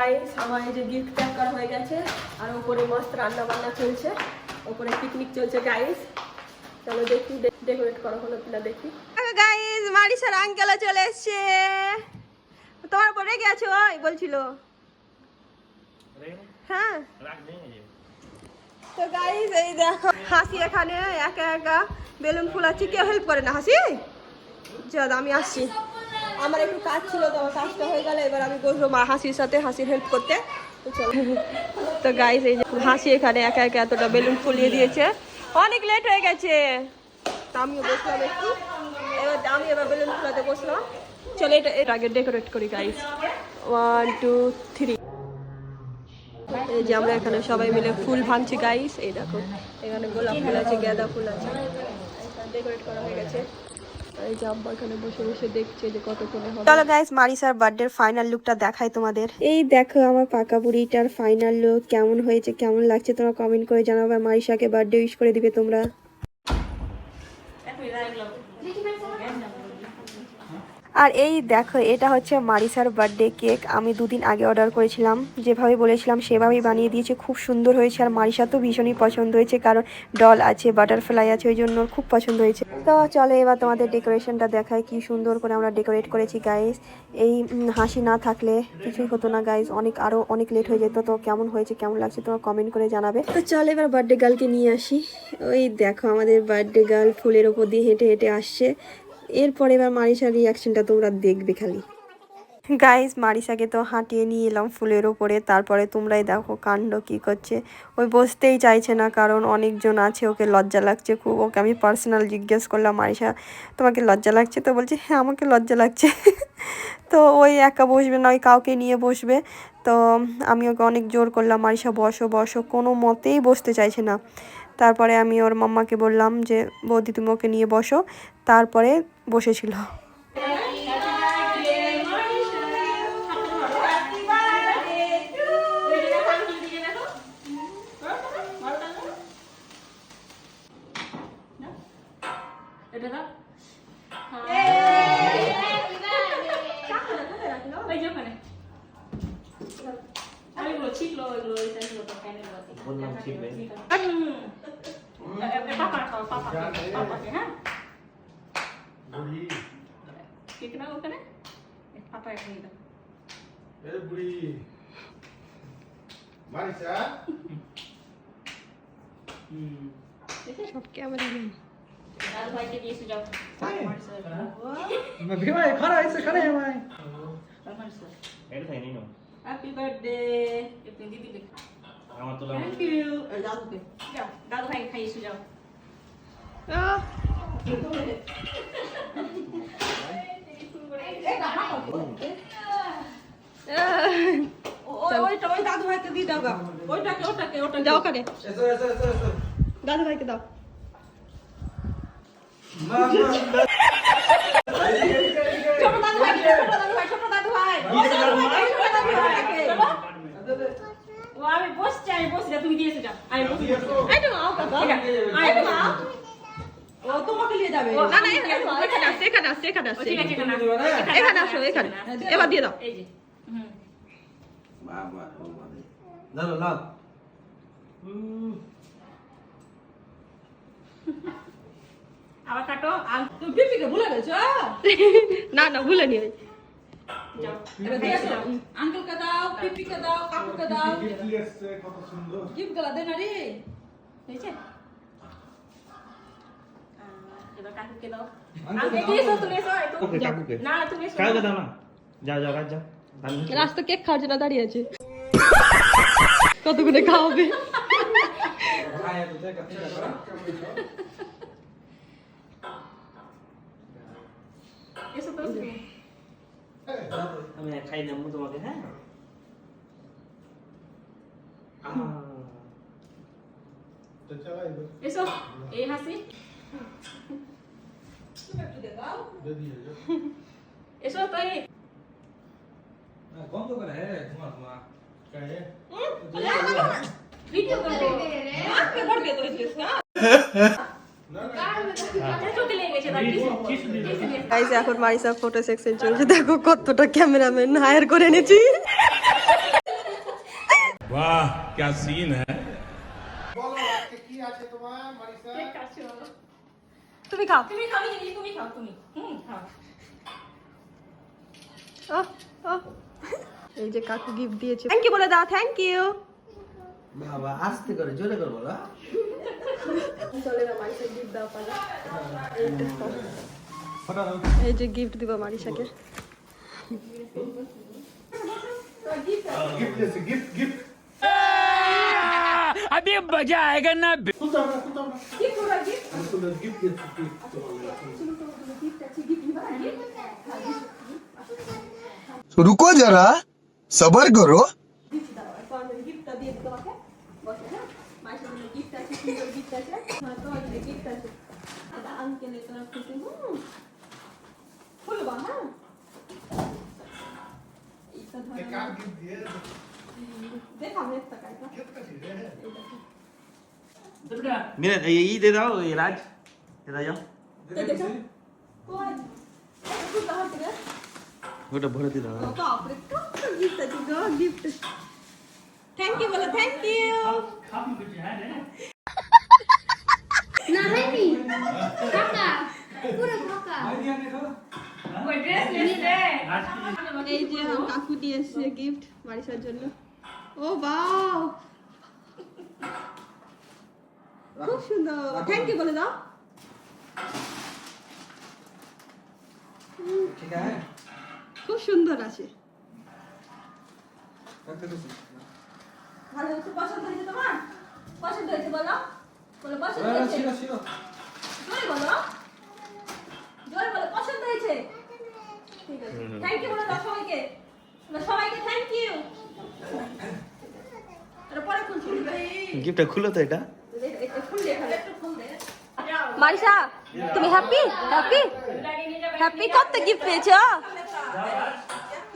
Guys আমার এই যে গিফট প্যাক করা হয়ে গেছে আর উপরে মস্ত রান্না বান্না চলছে, উপরে পিকনিক চলছে গাইস। চলো দেখি ডেকোরেট করা হলো কিনা দেখি। গাইস মারিসার আঙ্কেল চলে এসেছে। তোমার উপরে গেছে ওই বলছিল হ্যাঁ। তো গাইস এই দেখো হাসি এখানে একা একা বেলুন ফুলাচ্ছি, কেউ হেল্প করে না। হাসি যা আমি আসছি, আমার একটু কাজ ছিল তো কাজটা হয়ে গেলে এবার আমি বসবো মা হাসির সাথে, হাসির হেল্প করতে। তো চলো। তো গাইস এই যে হাসি এখানে একা একা এতটা বেলুন ফুলিয়ে দিয়েছে, অনেক লেট হয়ে গেছে। তো আমিও বসলাম একটু, আমি এবার বেলুন ফুলাতে বসলাম। চলো এটা এর আগে ডেকোরেট করি গাইস। 1 2 3। এই যে আমরা এখানে সবাই মিলে ফুল ভাঙছি গাইস। এই দেখো এখানে গোলাপ ফুল আছে, গাঁদা ফুল আছে, ডেকোরেট করা হয়ে গেছে। এই যে আব্বা এখানে বসে বসে দেখছে যে কতক্ষণে হবে। চলো গাইস মারিসার বার্থডের ফাইনাল লুকটা দেখাই তোমাদের। এই দেখো আমার পাকা বুড়িটার ফাইনাল লুক কেমন হয়েছে, কেমন লাগছে তোমরা কমেন্ট করে জানাবে। মারিসাকে বার্থডে উইশ করে দিবে তোমরা। আর এই দেখো এটা হচ্ছে মারিসার বার্থডে কেক, আমি 2 দিন আগে অর্ডার করেছিলাম, যেভাবে বলেছিলাম সেভাবেই বানিয়ে দিয়েছে, খুব সুন্দর হয়েছে। আর মারিসা তো ভীষণই পছন্দ হয়েছে, কারণ ডল আছে, বাটারফ্লাই আছে, ওই জন্য খুব পছন্দ হয়েছে। তো চলো এবার তোমাদের ডেকোরেশনটা দেখায় কি সুন্দর করে আমরা ডেকোরেট করেছি গাইস। এই হাসি না থাকলে কিছুই হতো না গাইস, আরও অনেক লেট হয়ে যেত। তো কেমন হয়েছে কেমন লাগছে তোমরা কমেন্ট করে জানাবে। তো চলো এবার বার্থডে গার্লকে নিয়ে আসি। ওই দেখো আমাদের বার্থডে গার্ল ফুলের ওপর দিয়ে হেঁটে হেঁটে আসছে। এরপরে এবার মারিসার রিয়াকশনটা তোমরা দেখবে খালি। গাইস মারিসাকে তো হাঁটিয়ে নিয়ে এলাম ফুলের ওপরে, তারপরে তোমরাই দেখো কাণ্ড কি করছে। ওই বসতেই চাইছে না, কারণ অনেকজন আছে, ওকে লজ্জা লাগছে খুব। ওকে আমি পার্সোনাল জিজ্ঞেস করলাম মারিসা তোমাকে লজ্জা লাগছে? তো বলছে হ্যাঁ আমাকে লজ্জা লাগছে। তো ওই একা বসবে না, ওই কাউকে নিয়ে বসবে। তো আমি ওকে অনেক জোর করলাম মারিসা বসো বসো, কোনো মতেই বসতে চাইছে না। তারপরে আমি ওর মাম্মাকে বললাম যে বৌদি তুমি ওকে নিয়ে বসো, তারপরে বসেছিল। সব ক্যামেরা নেই। দাদু ভাইকে দিয়ে যাও। ভাই খারাপ হয়েছে, খারাপ ভাই। এটা তাই নেই না। হ্যাপি বার্থডে আপনি দিদি আমার তো লাভ। Thank you. দাদুকে যাও, দাদু ভাই খাইয়ে যাও। ওই দাদু ভাইকে দিয়ে দাও গা। ওটাকে দাও ওখানে। দাদু ভাইকে দাও। আমি বসছি তুমি দিয়েছো যাও। আমি বসছি। ও তোমাকে নিয়ে যাবে। না না এখানে আসছে। ঠিক আছে এখানে আসো এখানে। এবার দিয়ে দাও। এই যে বাবা দাও দাও। আবার কাটো। তুমি পিপিকে ভুলে গেছো? না না ভুলেনি। ওই যাও এবার দিয়ে দাও। আঙ্কেলকে দাও, পিপিকে দাও, কাকুকে দাও। কি আছে কত সুন্দর গিফট গুলো দেন রে। হয়েছে? এবার কাকুকে দাও। আঙ্কেল দিয়েছো তুমি এসো। ওকে কাকুকে। না তুমি এসো। কাকুকে দাও না। যাও যাও রাজ যাও। রাস্তা কেক খাওয়ার জন্য দাঁড়িয়ে আছে। কতক্ষণে খাওয়াবে? আমি খাই না তোমাকে। হ্যাঁ এসো এই হাসি এসো তো বন্ধ করে। হ্যাঁ তোমার ভিডিও করে দে রে। আজকে ভর দে তো इसका। গাইস এখন মারিসা ফটো সেকশন চলছে, দেখো কতটা ক্যামেরাম্যান হায়ার করে এনেছি। वाह क्या सीन है। তুমি খাও এই যে কাকু গিফট দিয়েছে, থ্যাংক ইউ বলে দাও, থ্যাংক ইউ। বাবা আস্তে করে জোরে করে বলো। চলে না মারিসা গিফট দাও পালা। এই যে গিফট দিব মারিসাকে। अभी मजा आएगा ना। रुको जरा सबर करो। मेरे ये दे दो, ये राज दे दो जाओ। ওটা ভরে দিলাম। থ্যাংক ইউ বলো, থ্যাংক ইউ। না হয়নি কাকা পুরো কাকা ওই ড্রেস নিতে এই যে কাকু দিয়ে এসেছে গিফট মারিসার জন্য। ও বাও খুব সুন্দর, থ্যাংক ইউ বলে দাও। ঠিক আছে খুব সুন্দর আছে, ভালো হয়েছে, পছন্দ হয়েছে তোমার? পছন্দ হয়েছে বলো, বলো পছন্দ হয়েছে, জোরে বলো, জোরে বলো পছন্দ হয়েছে। ঠিক আছে, থ্যাংক ইউ বলে দাও সবাইকে, বলো সবাইকে থ্যাংক ইউ। এটা পরে খুলছি, গিফটটা খুলো তো এটা। মারিসা তুমি হ্যাপি হ্যাপি হ্যাপি? কত গিফট পেয়েছো?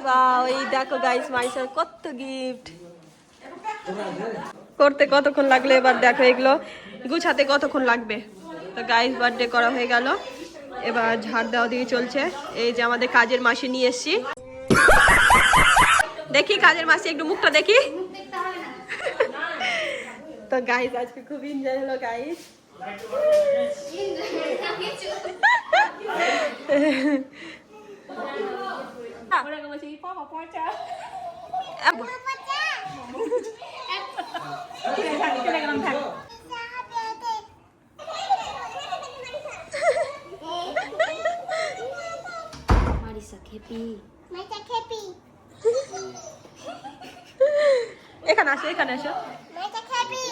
ওয়াও, এই দেখো গাইস মারিসার কত গিফট। করতে কতক্ষণ লাগলো এবার দেখো, এগুলো গুছাতে কতক্ষণ লাগবে। তো গাইস বার্থডে করা হয়ে গেল, এবার ঝাড় দেওয়া দিয়ে চলছে। এই যে আমাদের কাজের মাসি নিয়ে এসছি, দেখি কাজের মাসি একটু মুখটা দেখি। দেখতে হবে না তো গাইস আজকে খুব এনজয় হলো গাইস। মারিসা খেপি মারিসা খেপি এখানে আসো, এখানে আসো। মারিসা খেপি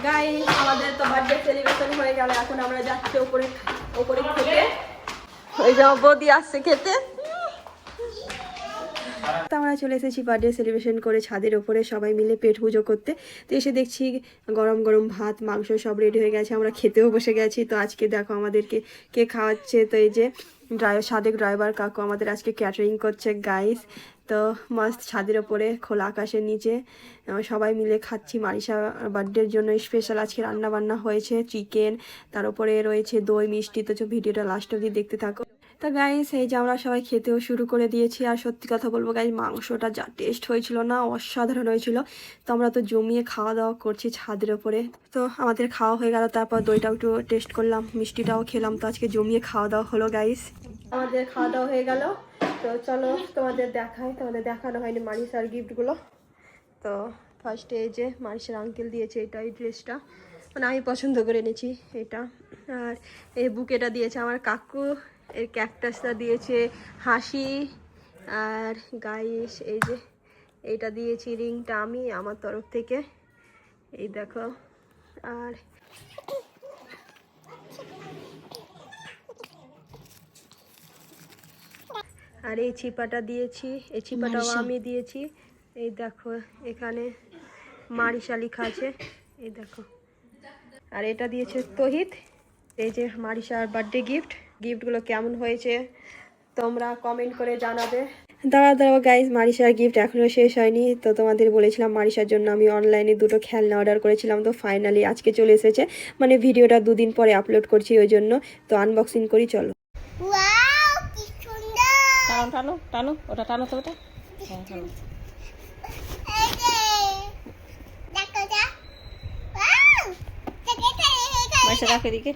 গাইস আমাদের তো বার্থডে সেলিব্রেশন হয়ে গেল, এখন আমরা যাচ্ছি উপরে উপরে খেতে। ওই যে আমার বৌদি আসছে খেতে। তো আমরা চলে এসেছি বার্থডে সেলিব্রেশন করে ছাদের ওপরে সবাই মিলে পেট পুজো করতে। তো এসে দেখছি গরম গরম ভাত মাংস সব রেডি হয়ে গেছে, আমরা খেতেও বসে গেছি। তো আজকে দেখো আমাদেরকে কে খাওয়াচ্ছে, তো এই যে সাদেক ড্রাইভার কাকু আমাদের আজকে ক্যাটারিং করছে গাইস। তো মাস্ত ছাদের ওপরে খোলা আকাশের নিচে সবাই মিলে খাচ্ছি। মারিসা বার্থডের জন্য স্পেশাল আজকে রান্না বান্না হয়েছে, চিকেন, তার উপরে রয়েছে দই মিষ্টি। তো ভিডিওটা লাস্ট অবধি দেখতে থাকো। তো গাইস এই যে আমরা সবাই খেতেও শুরু করে দিয়েছি। আর সত্যি কথা বলবো গাইস, মাংসটা যা টেস্ট হয়েছিল না, অসাধারণ হয়েছিল। তো আমরা তো জমিয়ে খাওয়া দাওয়া করছি ছাদের ওপরে। তো আমাদের খাওয়া হয়ে গেল, তারপর দইটাও একটু টেস্ট করলাম, মিষ্টিটাও খেলাম। তো আজকে জমিয়ে খাওয়া দাওয়া হলো গাইস। আমাদের খাওয়া দাওয়া হয়ে গেল, তো চলো তোমাদের দেখাই। তোমাদের দেখানো হয়নি মারিসার গিফটগুলো। তো ফার্স্টে এই যে মারিসার আঙ্কেল দিয়েছে এটা, এই ড্রেসটা মানে আমি পছন্দ করে এনেছি এটা। আর এই বুকেটা দিয়েছে আমার কাকু, এর ক্যাকটাসটা দিয়েছে হাসি। আর গাইস এই যে এইটা দিয়েছি রিংটা আমি আমার তরফ থেকে, এই দেখো। আর আর এই চিপাটা দিয়েছি, এই চিপাটাও আমি দিয়েছি। এই দেখো এখানে মারিসা লেখা আছে, এই দেখো। আর এটা দিয়েছে তহিদ। এই যে মারিসার বার্থডে গিফট। গিফটগুলো কেমন হয়েছে তোমরা কমেন্ট করে জানাবে। দাঁড়াও গাইজ, মারিসার গিফট এখনও শেষ হয়নি। তো তোমাদের বলেছিলাম মারিসার জন্য আমি অনলাইনে দুটো খেলনা অর্ডার করেছিলাম, তো ফাইনালি আজকে চলে এসেছে। মানে ভিডিওটা দুদিন পরে আপলোড করছি ওই জন্য। তো আনবক্সিং করি, চলো। ওয়াও কি সুন্দর টানো টানো টানো, ওটা টানো তো, ওটা দেখো যা ওয়াও মাইশা রাখো এদিকে।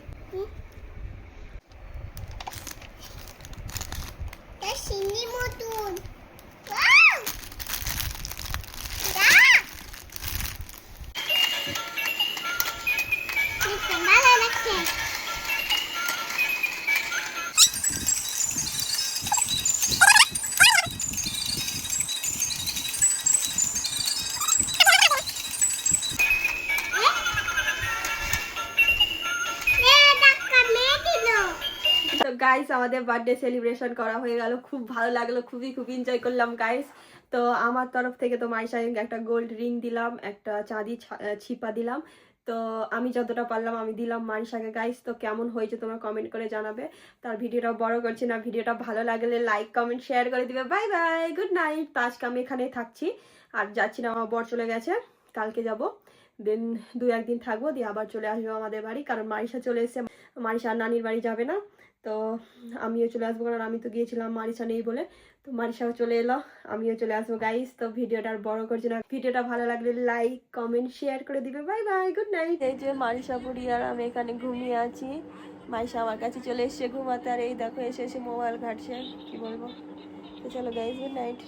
এটা সিন্নি মতন ওয়াও যা এটা ভালো লাগছে তো গাইস আমাদের বার্থডে সেলিব্রেশন করা হয়ে গেল, খুব ভালো লাগলো, খুবই এনজয় করলাম গাইস। তো আমার তরফ থেকে তো মাইশাকে একটা গোল্ড রিং দিলাম, একটা চাঁদি ছিপা দিলাম। তো আমি যতটা পারলাম আমি দিলাম মারিশাকে গাইস। তো কেমন হয়েছে তোমরা কমেন্ট করে জানাবে। তার ভিডিওটা বড় করছি না, ভিডিওটা ভালো লাগলে লাইক কমেন্ট শেয়ার করে দিবে। Bye bye, good night. তো আজকে আমি এখানেই থাকছি, আর যাচ্ছি না, আমার বর চলে গেছে, কালকে যাব, দেন 2-1 দিন থাকবো, দিয়ে আবার চলে আসবো আমাদের বাড়ি, কারণ মারিশা চলে এসেছে। মারিশা আর নানির বাড়ি যাবে না, তো আমিও চলে আসবো, কারণ আমি তো গিয়েছিলাম মারিশা নেই বলে। তো মারিশাও চলে এলো, আমিও চলে আসবো গাইস। তো ভিডিওটা আর বড় করছি না, ভিডিওটা ভালো লাগলে লাইক কমেন্ট শেয়ার করে দিবে। Bye bye, good night. এই যে মারিশা পুরি আর আমি এখানে ঘুমিয়ে আছি, মারিশা আমার কাছে চলে এসছে ঘুমাতে, আর এই দেখো এসে মোবাইল ঘাটছে, কি বলবো। তো চলো গাইস, গুড নাইট।